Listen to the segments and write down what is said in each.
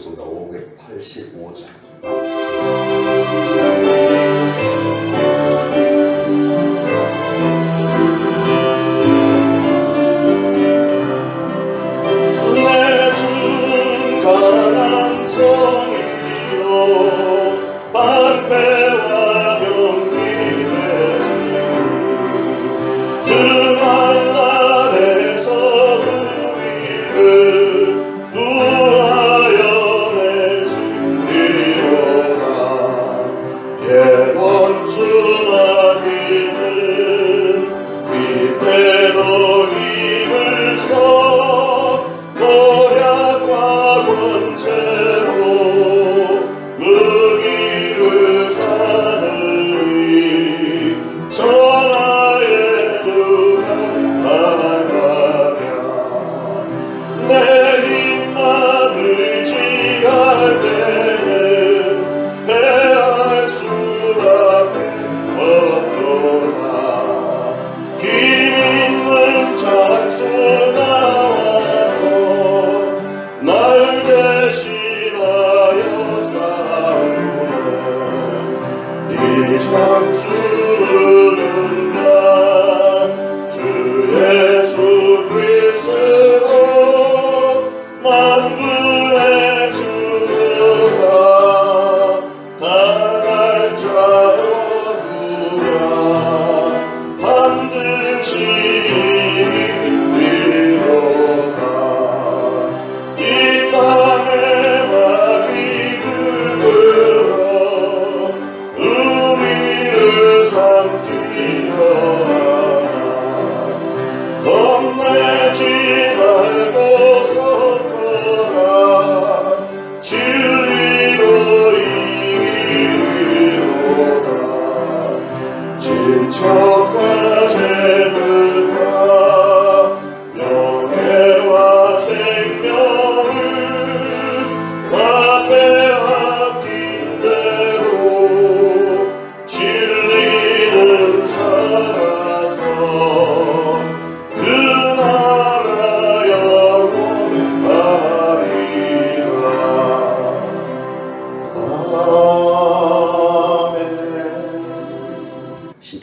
부르겠습니다. 585장.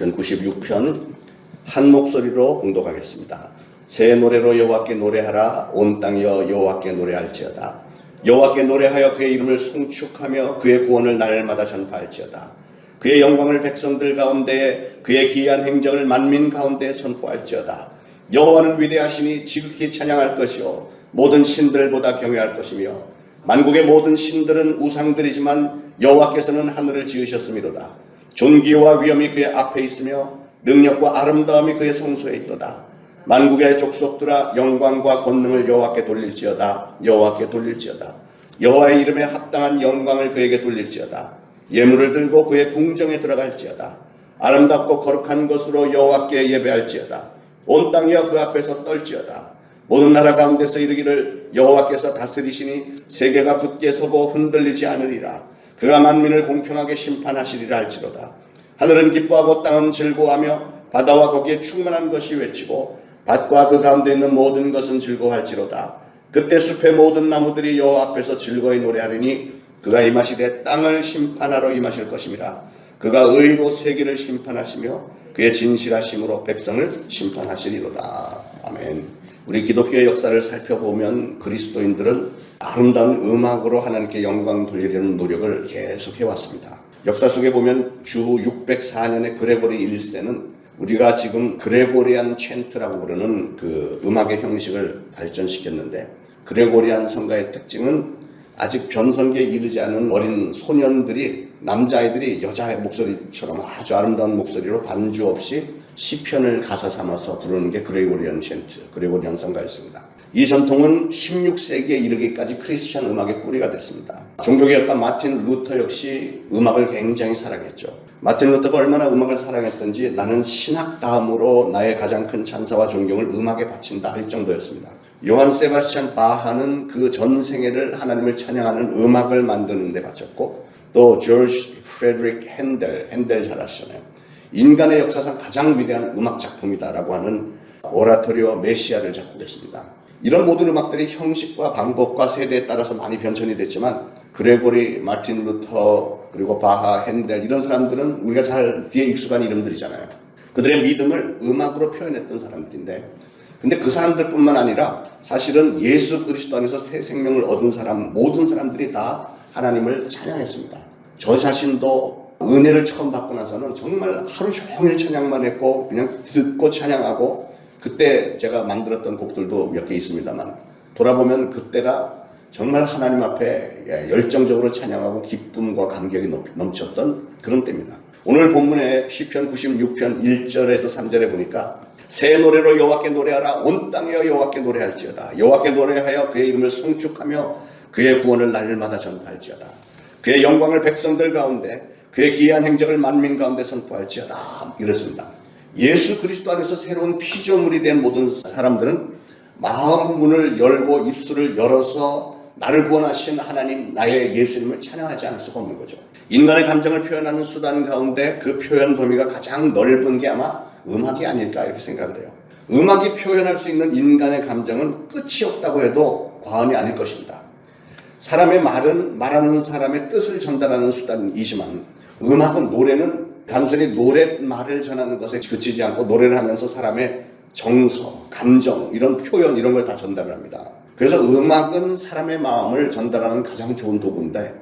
시편 96편 한 목소리로 봉독하겠습니다. 새 노래로 여호와께 노래하라. 온 땅이여 여호와께 노래할지어다. 여호와께 노래하여 그의 이름을 송축하며 그의 구원을 날마다 전파할지어다. 그의 영광을 백성들 가운데 그의 기이한 행적을 만민 가운데 선포할지어다. 여호와는 위대하시니 지극히 찬양할 것이요 모든 신들보다 경외할 것이며 만국의 모든 신들은 우상들이지만 여호와께서는 하늘을 지으셨음이로다. 존귀와 위엄이 그의 앞에 있으며 능력과 아름다움이 그의 성소에 있도다. 만국의 족속들아 영광과 권능을 여호와께 돌릴지어다. 여호와께 돌릴지어다. 여호와의 이름에 합당한 영광을 그에게 돌릴지어다. 예물을 들고 그의 궁정에 들어갈지어다. 아름답고 거룩한 것으로 여호와께 예배할지어다. 온 땅이여 그 앞에서 떨지어다. 모든 나라 가운데서 이르기를 여호와께서 다스리시니 세계가 굳게 서고 흔들리지 않으리라. 그가 만민을 공평하게 심판하시리라 할지로다. 하늘은 기뻐하고 땅은 즐거워하며 바다와 거기에 충만한 것이 외치고 밭과 그 가운데 있는 모든 것은 즐거워할지로다. 그때 숲의 모든 나무들이 여호와 앞에서 즐거이 노래하리니 그가 임하시되 땅을 심판하러 임하실 것임이라. 그가 의로 세계를 심판하시며 그의 진실하심으로 백성을 심판하시리로다. 아멘. 우리 기독교의 역사를 살펴보면 그리스도인들은 아름다운 음악으로 하나님께 영광 돌리려는 노력을 계속 해왔습니다. 역사 속에 보면 주 604년에 그레고리 1세는 우리가 지금 그레고리안 챈트라고 부르는 그 음악의 형식을 발전시켰는데, 그레고리안 성가의 특징은 아직 변성기에 이르지 않은 어린 소년들이, 남자아이들이 여자의 목소리처럼 아주 아름다운 목소리로 반주 없이 시편을 가사 삼아서 부르는 게 그레고리안 챈트, 그레고리안 성가였습니다. 이 전통은 16세기에 이르기까지 크리스천 음악의 뿌리가 됐습니다. 종교개혁가 마틴 루터 역시 음악을 굉장히 사랑했죠. 마틴 루터가 얼마나 음악을 사랑했던지 나는 신학 다음으로 나의 가장 큰 찬사와 존경을 음악에 바친다 할 정도였습니다. 요한 세바스찬 바하는 그 전생애를 하나님을 찬양하는 음악을 만드는 데 바쳤고, 또 조지 프레드릭 핸델 잘 아시잖아요. 인간의 역사상 가장 위대한 음악 작품이다라고 하는 오라토리오 메시아를 작곡했습니다. 이런 모든 음악들이 형식과 방법과 세대에 따라서 많이 변천이 됐지만 그레고리, 마틴 루터, 그리고 바하, 핸델 이런 사람들은 우리가 잘 뒤에 익숙한 이름들이잖아요. 그들의 믿음을 음악으로 표현했던 사람들인데 근데 그 사람들뿐만 아니라 사실은 예수 그리스도 안에서 새 생명을 얻은 사람 모든 사람들이 다 하나님을 찬양했습니다. 저 자신도 은혜를 처음 받고 나서는 정말 하루 종일 찬양만 했고 그냥 듣고 찬양하고 그때 제가 만들었던 곡들도 몇 개 있습니다만 돌아보면 그때가 정말 하나님 앞에 열정적으로 찬양하고 기쁨과 감격이 넘쳤던 그런 때입니다. 오늘 본문에 시편 96편 1절에서 3절에 보니까 새 노래로 여호와께 노래하라 온 땅이여 여호와께 노래할지어다 여호와께 노래하여 그의 이름을 송축하며 그의 구원을 날마다 전파할지어다 그의 영광을 백성들 가운데 그의 기이한 행적을 만민 가운데 선포할지어다 이렇습니다. 예수 그리스도 안에서 새로운 피조물이 된 모든 사람들은 마음 문을 열고 입술을 열어서 나를 구원하신 하나님 나의 예수님을 찬양하지 않을 수가 없는 거죠. 인간의 감정을 표현하는 수단 가운데 그 표현 범위가 가장 넓은 게 아마 음악이 아닐까 이렇게 생각을 해요. 음악이 표현할 수 있는 인간의 감정은 끝이 없다고 해도 과언이 아닐 것입니다. 사람의 말은 말하는 사람의 뜻을 전달하는 수단이지만 음악은 노래는 단순히 노랫말을 전하는 것에 그치지 않고 노래를 하면서 사람의 정서, 감정 이런 표현 이런 걸 다 전달을 합니다. 그래서 음악은 사람의 마음을 전달하는 가장 좋은 도구인데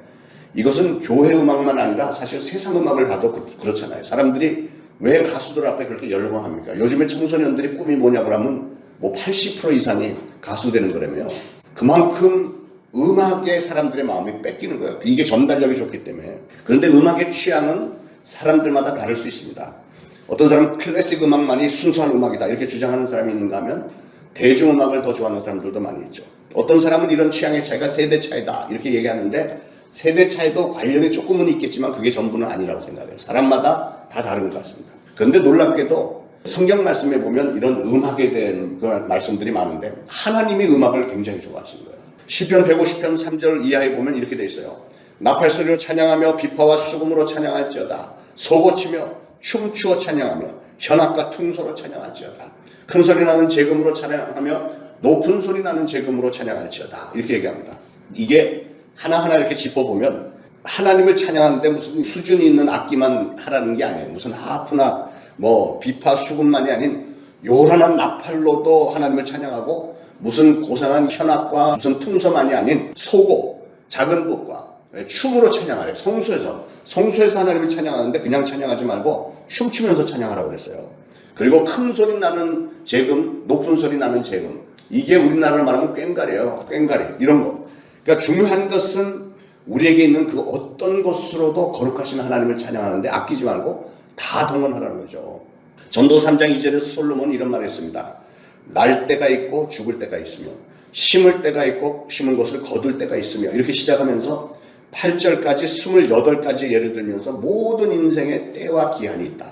이것은 교회 음악만 아니라 사실 세상 음악을 봐도 그렇잖아요. 사람들이 왜 가수들 앞에 그렇게 열광합니까? 요즘에 청소년들이 꿈이 뭐냐고 하면 뭐 80% 이상이 가수 되는 거라며요. 그만큼 음악에 사람들의 마음이 뺏기는 거예요. 이게 전달력이 좋기 때문에. 그런데 음악의 취향은 사람들마다 다를 수 있습니다. 어떤 사람은 클래식 음악만이 순수한 음악이다 이렇게 주장하는 사람이 있는가 하면 대중음악을 더 좋아하는 사람들도 많이 있죠. 어떤 사람은 이런 취향의 차이가 세대 차이다 이렇게 얘기하는데 세대 차이도 관련이 조금은 있겠지만 그게 전부는 아니라고 생각해요. 사람마다 다 다른 것 같습니다. 그런데 놀랍게도 성경 말씀에 보면 이런 음악에 대한 그런 말씀들이 많은데 하나님이 음악을 굉장히 좋아하시는 거예요. 시편 150편 3절 이하에 보면 이렇게 돼 있어요. 나팔소리로 찬양하며 비파와 수금으로 찬양할지어다. 소고치며 춤추어 찬양하며 현악과 퉁소로 찬양할지어다. 큰 소리 나는 재금으로 찬양하며 높은 소리 나는 재금으로 찬양할지어다. 이렇게 얘기합니다. 이게 하나하나 이렇게 짚어보면 하나님을 찬양하는데 무슨 수준이 있는 악기만 하라는 게 아니에요. 무슨 하프나 뭐 비파 수금만이 아닌 요란한 나팔로도 하나님을 찬양하고 무슨 고상한 현악과 무슨 퉁소만이 아닌 소고 작은 것과 춤으로 찬양하래. 성소에서 하나님을 찬양하는데 그냥 찬양하지 말고 춤추면서 찬양하라고 그랬어요. 그리고 큰 소리 나는 재금, 높은 소리 나는 재금. 이게 우리나라로 말하면 꽹과리예요. 꽹과리 이런 거. 그러니까 중요한 것은 우리에게 있는 그 어떤 것으로도 거룩하신 하나님을 찬양하는데 아끼지 말고 다 동원하라는 거죠. 전도 3장 2절에서 솔로몬이 이런 말을 했습니다. 날 때가 있고 죽을 때가 있으며 심을 때가 있고 심은 것을 거둘 때가 있으며 이렇게 시작하면서 8절까지 28가지 예를 들면서 모든 인생에 때와 기한이 있다.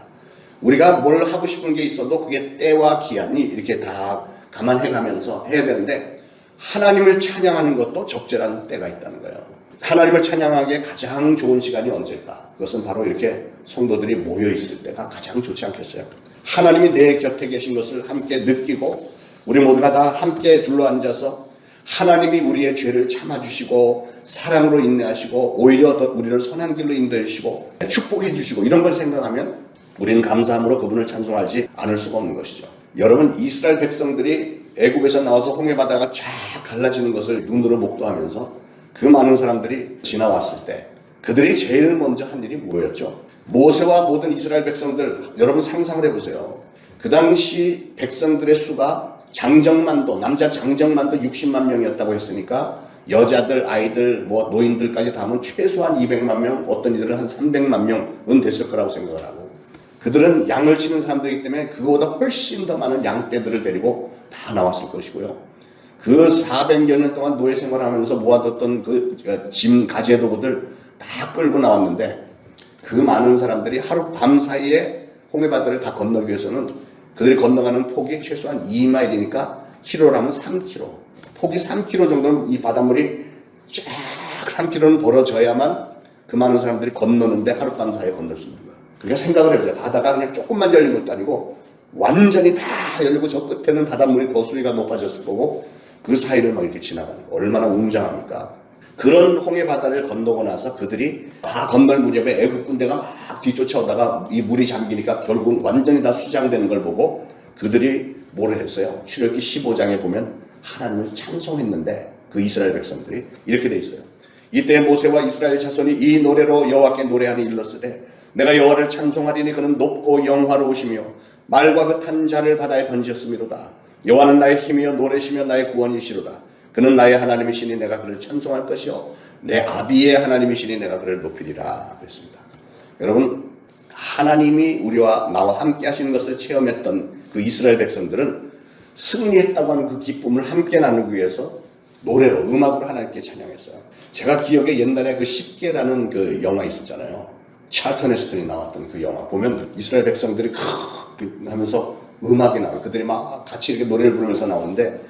우리가 뭘 하고 싶은 게 있어도 그게 때와 기한이 이렇게 다 감안해가면서 해야 되는데 하나님을 찬양하는 것도 적절한 때가 있다는 거예요. 하나님을 찬양하기에 가장 좋은 시간이 언제일까? 그것은 바로 이렇게 성도들이 모여있을 때가 가장 좋지 않겠어요? 하나님이 내 곁에 계신 것을 함께 느끼고 우리 모두가 다 함께 둘러앉아서 하나님이 우리의 죄를 참아주시고 사랑으로 인내하시고 오히려 더 우리를 선한 길로 인도해 주시고 축복해 주시고 이런 걸 생각하면 우리는 감사함으로 그분을 찬송하지 않을 수가 없는 것이죠. 여러분 이스라엘 백성들이 애굽에서 나와서 홍해바다가 쫙 갈라지는 것을 눈으로 목도하면서 그 많은 사람들이 지나왔을 때 그들이 제일 먼저 한 일이 뭐였죠? 모세와 모든 이스라엘 백성들 여러분 상상을 해보세요. 그 당시 백성들의 수가 장정만도 남자 장정만도 60만 명이었다고 했으니까 여자들 아이들 뭐 노인들까지 다 하면 최소한 200만 명 어떤 이들은 한 300만 명은 됐을 거라고 생각을 하고 그들은 양을 치는 사람들이기 때문에 그거보다 훨씬 더 많은 양떼들을 데리고 다 나왔을 것이고요. 그 400여 년 동안 노예 생활하면서 모아뒀던 그 짐 가재도구들 다 끌고 나왔는데 그 많은 사람들이 하루 밤 사이에 홍해바다를 다 건너기 위해서는 그들이 건너가는 폭이 최소한 2마일이니까 킬로라면 3km. 폭이 3km 정도는 이 바닷물이 쫙 3km는 벌어져야만 그 많은 사람들이 건너는데 하룻밤 사이에 건널 수 있는 거예요. 그러니까 생각을 해보세요. 바다가 그냥 조금만 열린 것도 아니고 완전히 다 열리고 저 끝에는 바닷물이 더 수위가 높아졌을 거고 그 사이를 막 이렇게 지나가는 거 얼마나 웅장합니까? 그런 홍해 바다를 건너고 나서 그들이 다 건널 무렵에 애국 군대가 막 뒤쫓아오다가 이 물이 잠기니까 결국 완전히 다 수장되는 걸 보고 그들이 뭐를 했어요? 출애굽기 15장에 보면 하나님을 찬송했는데 그 이스라엘 백성들이 이렇게 돼 있어요. 이때 모세와 이스라엘 자손이 이 노래로 여호와께 노래하니 일렀으되 내가 여호와를 찬송하리니 그는 높고 영화로우시며 말과 그 탄 자를 바다에 던지셨음이로다. 여호와는 나의 힘이여 노래시며 나의 구원이시로다. 그는 나의 하나님이시니 내가 그를 찬송할 것이요 내 아비의 하나님이시니 내가 그를 높이리라 그랬습니다. 여러분, 하나님이 우리와 나와 함께 하시는 것을 체험했던 그 이스라엘 백성들은 승리했다고 하는 그 기쁨을 함께 나누기 위해서 노래로 음악으로 하나님께 찬양했어요. 제가 기억에 옛날에 그 십계라는 그 영화 있었잖아요. 찰턴 헤스턴이 나왔던 그 영화 보면 이스라엘 백성들이 하면서 음악이 나와요. 그들이 막 같이 이렇게 노래를 부르면서 나오는데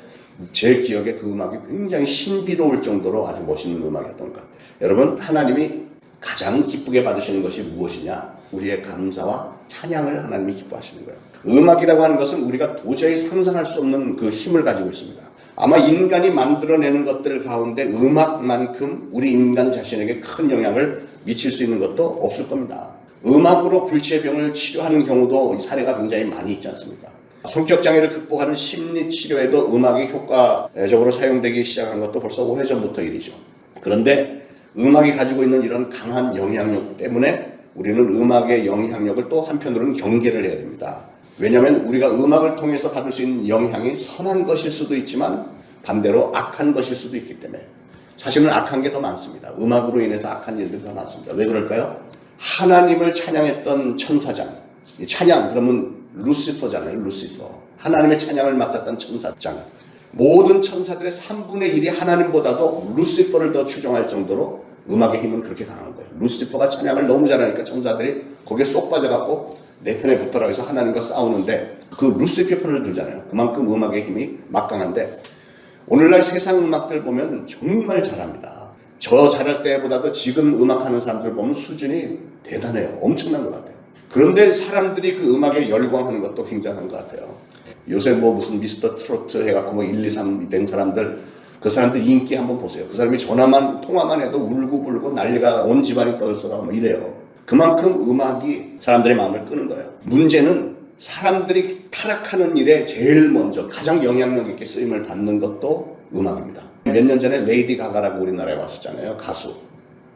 제 기억에 그 음악이 굉장히 신비로울 정도로 아주 멋있는 음악이었던 것 같아요. 여러분, 하나님이 가장 기쁘게 받으시는 것이 무엇이냐? 우리의 감사와 찬양을 하나님이 기뻐하시는 거예요. 음악이라고 하는 것은 우리가 도저히 상상할 수 없는 그 힘을 가지고 있습니다. 아마 인간이 만들어내는 것들 가운데 음악만큼 우리 인간 자신에게 큰 영향을 미칠 수 있는 것도 없을 겁니다. 음악으로 불치병을 치료하는 경우도 사례가 굉장히 많이 있지 않습니까? 성격장애를 극복하는 심리치료에도 음악이 효과적으로 사용되기 시작한 것도 벌써 오래전부터 일이죠. 그런데 음악이 가지고 있는 이런 강한 영향력 때문에 우리는 음악의 영향력을 또 한편으로는 경계를 해야 됩니다. 왜냐하면 우리가 음악을 통해서 받을 수 있는 영향이 선한 것일 수도 있지만 반대로 악한 것일 수도 있기 때문에 사실은 악한 게 더 많습니다. 음악으로 인해서 악한 일들이 더 많습니다. 왜 그럴까요? 하나님을 찬양했던 천사장, 찬양 그러면 루시퍼잖아요. 루시퍼, 하나님의 찬양을 맡았던 천사장, 모든 천사들의 3분의 1이 하나님보다도 루시퍼를 더 추종할 정도로 음악의 힘은 그렇게 강한 거예요. 루시퍼가 찬양을 너무 잘하니까 천사들이 거기에 쏙 빠져갖고 내 편에 붙어라 해서 하나님과 싸우는데 그 루시퍼 편을 들잖아요. 그만큼 음악의 힘이 막강한데 오늘날 세상 음악들 보면 정말 잘합니다. 저 잘할 때보다도 지금 음악하는 사람들 보면 수준이 대단해요. 엄청난 것 같아요. 그런데 사람들이 그 음악에 열광하는 것도 굉장한 것 같아요. 요새 뭐 무슨 미스터 트로트 해갖고 뭐 1, 2, 3 된 사람들, 그 사람들 인기 한번 보세요. 그 사람이 통화만 해도 울고불고 난리가 온 집안이 떠들썩하고 뭐 이래요. 그만큼 음악이 사람들의 마음을 끄는 거예요. 문제는 사람들이 타락하는 일에 제일 먼저 가장 영향력 있게 쓰임을 받는 것도 음악입니다. 몇 년 전에 레이디 가가라고 우리나라에 왔었잖아요. 가수.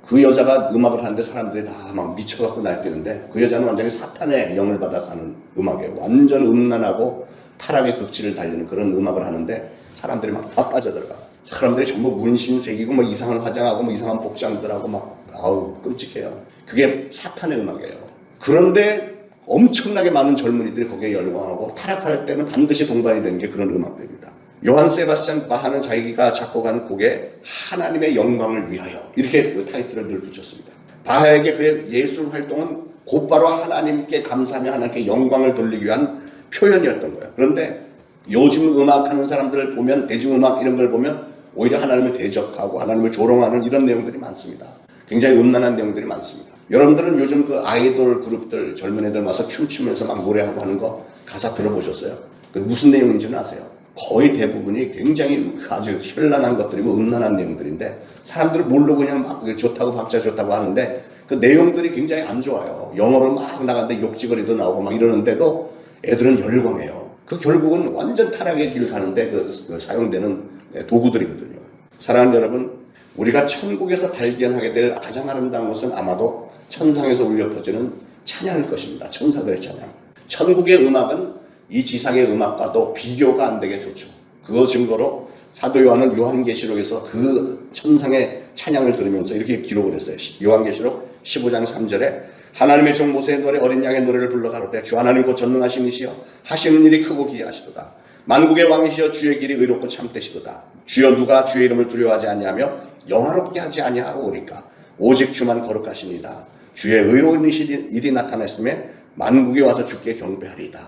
그 여자가 음악을 하는데 사람들이 다 막 미쳐갖고 날뛰는데 그 여자는 완전히 사탄의 영을 받아서 하는 음악이에요. 완전 음란하고 타락의 극치를 달리는 그런 음악을 하는데 사람들이 막 다 빠져들어가. 사람들이 전부 문신 새기고 뭐 이상한 화장하고 뭐 이상한 복장들하고 막 아우 끔찍해요. 그게 사탄의 음악이에요. 그런데 엄청나게 많은 젊은이들이 거기에 열광하고 타락할 때는 반드시 동반이 되는 게 그런 음악들입니다. 요한 세바스찬 바하는 자기가 작곡한 곡에 하나님의 영광을 위하여 이렇게 그 타이틀을 늘 붙였습니다. 바하에게 그의 예술 활동은 곧바로 하나님께 감사하며 하나님께 영광을 돌리기 위한 표현이었던 거예요. 그런데 요즘 음악하는 사람들을 보면 대중음악 이런 걸 보면 오히려 하나님을 대적하고 하나님을 조롱하는 이런 내용들이 많습니다. 굉장히 음란한 내용들이 많습니다. 여러분들은 요즘 그 아이돌 그룹들 젊은 애들 와서 춤추면서 막 노래하고 하는 거 가사 들어보셨어요? 그 무슨 내용인지는 아세요? 거의 대부분이 굉장히 아주 현란한 것들이고 음란한 내용들인데 사람들은 모르고 그냥 막 좋다고 박자 좋다고 하는데 그 내용들이 굉장히 안 좋아요. 영어로 막 나가는데 욕지거리도 나오고 막 이러는데도 애들은 열광해요. 그 결국은 완전 타락의 길 가는데 그 사용되는 도구들이거든요. 사랑하는 여러분, 우리가 천국에서 발견하게 될 가장 아름다운 것은 아마도 천상에서 울려 퍼지는 찬양일 것입니다. 천사들의 찬양. 천국의 음악은 이 지상의 음악과도 비교가 안 되게 좋죠. 그거 증거로 사도 요한은 요한계시록에서 그 천상의 찬양을 들으면서 이렇게 기록을 했어요. 요한계시록 15장 3절에 하나님의 종 모세의 노래 어린 양의 노래를 불러 가로되 주 하나님 곧 전능하신 이시여 하시는 일이 크고 기이하시도다. 만국의 왕이시여 주의 길이 의롭고 참되시도다. 주여 누가 주의 이름을 두려워하지 아니하며 영화롭게 하지 아니하오리까 오직 주만 거룩하시니이다. 주의 의로운 일이 나타났음에 만국에 와서 주께 경배하리이다.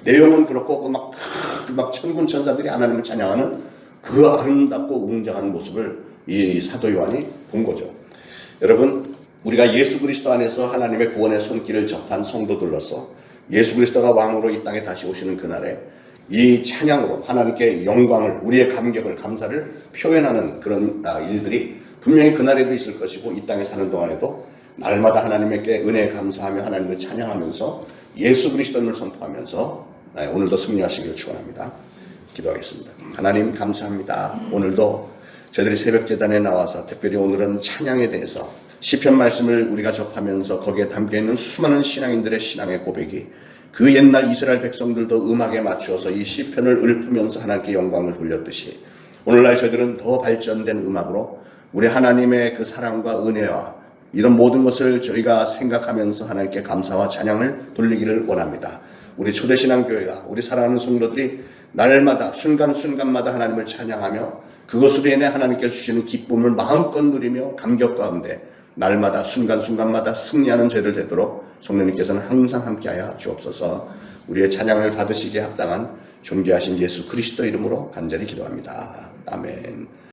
내용은 그렇고 막 천군 천사들이 하나님을 찬양하는 그 아름답고 웅장한 모습을 이 사도 요한이 본 거죠. 여러분, 우리가 예수 그리스도 안에서 하나님의 구원의 손길을 접한 성도들로서 예수 그리스도가 왕으로 이 땅에 다시 오시는 그날에 이 찬양으로 하나님께 영광을, 우리의 감격을, 감사를 표현하는 그런 일들이 분명히 그날에도 있을 것이고, 이 땅에 사는 동안에도 날마다 하나님께 은혜에 감사하며 하나님을 찬양하면서 예수 그리스도를 선포하면서 오늘도 승리하시기를 축원합니다. 기도하겠습니다. 하나님 감사합니다. 오늘도 저희들이 새벽 제단에 나와서 특별히 오늘은 찬양에 대해서 시편 말씀을 우리가 접하면서 거기에 담겨있는 수많은 신앙인들의 신앙의 고백이 그 옛날 이스라엘 백성들도 음악에 맞추어서 이 시편을 읊으면서 하나님께 영광을 돌렸듯이 오늘날 저희들은 더 발전된 음악으로 우리 하나님의 그 사랑과 은혜와 이런 모든 것을 저희가 생각하면서 하나님께 감사와 찬양을 돌리기를 원합니다. 우리 초대신앙교회가, 우리 사랑하는 성도들이 날마다 순간순간마다 하나님을 찬양하며 그것으로 인해 하나님께서 주시는 기쁨을 마음껏 누리며 감격 가운데 날마다 순간순간마다 승리하는 저희들 되도록 성령님께서는 항상 함께하여 주옵소서. 우리의 찬양을 받으시기에 합당한 존귀하신 예수 그리스도 이름으로 간절히 기도합니다. 아멘.